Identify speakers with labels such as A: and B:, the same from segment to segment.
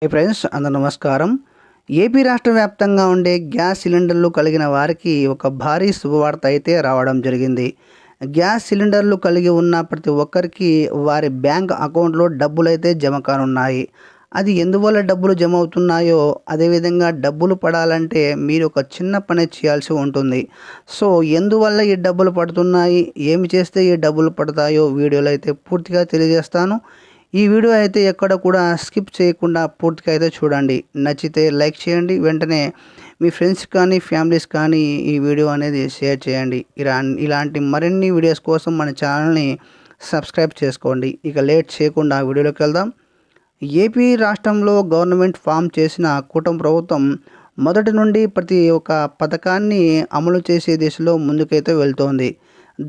A: Hi friends, అందరూ నమస్కారం. AP రాష్ట్ర వ్యాప్తంగా ఉండే గ్యాస్ సిలిండర్లు కలిగిన వారికి ఒక భారీ శుభవార్త అయితే రావడం జరిగింది. గ్యాస్ సిలిండర్లు కలిగి ఉన్న ప్రతి ఒక్కరికి వారి బ్యాంక్ అకౌంట్లో డబ్బులైతే జమ కానున్నాయి. అది ఎందువల్ల డబ్బులు జమ అవుతున్నాయో, అదేవిధంగా డబ్బులు పడాలంటే మీరు ఒక చిన్న పని చేయాల్సి ఉంటుంది. సో ఎందువల్ల ఈ డబ్బులు పడుతున్నాయి, ఏమి చేస్తే ఈ డబ్బులు పడతాయో వీడియోలో అయితే పూర్తిగా తెలియజేస్తాను. ఈ వీడియో అయితే ఎక్కడ కూడా స్కిప్ చేయకుండా పూర్తిగా అయితే చూడండి. నచ్చితే లైక్ చేయండి. వెంటనే మీ ఫ్రెండ్స్ కానీ ఫ్యామిలీస్ కానీ ఈ వీడియో అనేది షేర్ చేయండి. ఇలాంటి మరిన్ని వీడియోస్ కోసం మన ఛానల్ని సబ్స్క్రైబ్ చేసుకోండి. ఇక లేట్ చేయకుండా వీడియోలోకి వెళ్దాం. ఏపీ రాష్ట్రంలో గవర్నమెంట్ ఫామ్ చేసిన కూటమి ప్రభుత్వం మొదటి నుండి ప్రతి ఒక్క పథకాన్ని అమలు చేసే దిశలో ముందుకైతే వెళ్తోంది.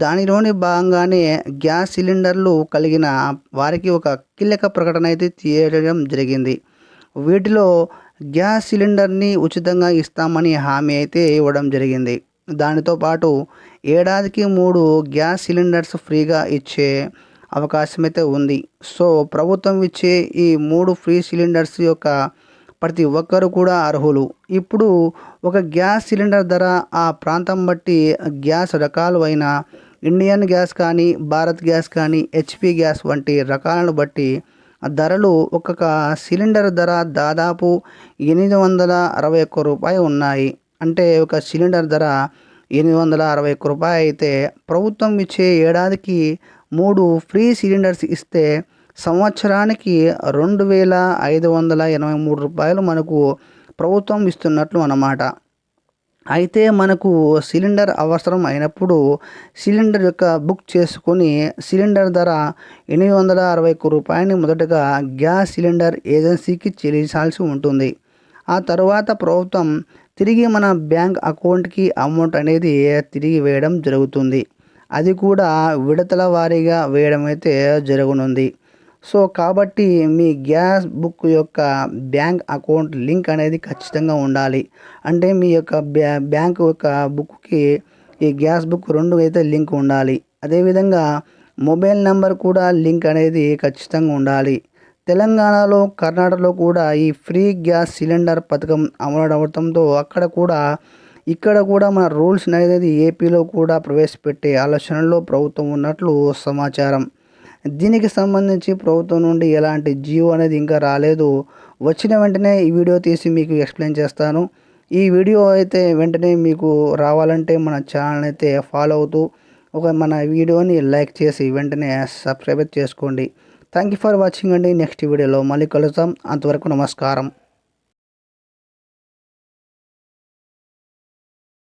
A: దానిలోని భాగంగానే గ్యాస్ సిలిండర్లు కలిగిన వారికి ఒక కీలక ప్రకటన అయితే తీయడం జరిగింది. వీటిలో గ్యాస్ సిలిండర్ని ఉచితంగా ఇస్తామని హామీ అయితే ఇవ్వడం జరిగింది. దానితో పాటు ఏడాదికి 3 గ్యాస్ సిలిండర్స్ ఫ్రీగా ఇచ్చే అవకాశం అయితే ఉంది. సో ప్రభుత్వం ఇచ్చే ఈ 3 ఫ్రీ సిలిండర్స్ యొక్క ప్రతి ఒక్కరు కూడా అర్హులు. ఇప్పుడు ఒక గ్యాస్ సిలిండర్ ధర ఆ ప్రాంతం బట్టి గ్యాస్ రకాలు అయిన ఇండియన్ గ్యాస్ కానీ, భారత్ గ్యాస్ కానీ, హెచ్పి గ్యాస్ వంటి రకాలను బట్టి ధరలు ఒక్కొక్క సిలిండర్ ధర దాదాపు రూ. 861 ఉన్నాయి. అంటే ఒక సిలిండర్ ధర రూ. 861 అయితే ప్రభుత్వం ఇచ్చే ఏడాదికి 3 ఫ్రీ సిలిండర్స్ ఇస్తే సంవత్సరానికి రూ. 2583 మనకు ప్రభుత్వం ఇస్తున్నట్లు అన్నమాట. అయితే మనకు సిలిండర్ అవసరం అయినప్పుడు సిలిండర్ యొక్క బుక్ చేసుకొని సిలిండర్ ధర రూ. 861 మొదటగా గ్యాస్ సిలిండర్ ఏజెన్సీకి చెల్లించాల్సి ఉంటుంది. ఆ తర్వాత ప్రభుత్వం తిరిగి మన బ్యాంక్ అకౌంట్కి అమౌంట్ అనేది తిరిగి వేయడం జరుగుతుంది. అది కూడా విడతల వారీగా వేయడం అయితే జరగనుంది. సో కాబట్టి మీ గ్యాస్ బుక్ యొక్క బ్యాంక్ అకౌంట్ లింక్ అనేది ఖచ్చితంగా ఉండాలి. అంటే మీ యొక్క బ్యాంక్ యొక్క బుక్కి ఈ గ్యాస్ బుక్ 2 అయితే లింక్ ఉండాలి. అదేవిధంగా మొబైల్ నెంబర్ కూడా లింక్ అనేది ఖచ్చితంగా ఉండాలి. తెలంగాణలో, కర్ణాటకలో కూడా ఈ ఫ్రీ గ్యాస్ సిలిండర్ పథకం అమలు అవడంతో ఇక్కడ కూడా మన రూల్స్ అనేది ఏపీలో కూడా ప్రవేశపెట్టే ఆలోచనలో ప్రభుత్వం ఉన్నట్లు సమాచారం. దీనికి సంబంధించి ప్రభుత్వం నుండి ఎలాంటి జియో అనేది ఇంకా రాలేదు. వచ్చిన వెంటనే ఈ వీడియో తీసి మీకు ఎక్స్ప్లెయిన్ చేస్తాను. ఈ వీడియో అయితే వెంటనే మీకు రావాలంటే మన ఛానల్ అయితే ఫాలో అవుతూ మన వీడియోని లైక్ చేసి వెంటనే సబ్స్క్రైబ్ చేసుకోండి. థ్యాంక్ యూ ఫర్ వాచింగ్ అండి. నెక్స్ట్ వీడియోలో మళ్ళీ కలుద్దాం. అంతవరకు నమస్కారం.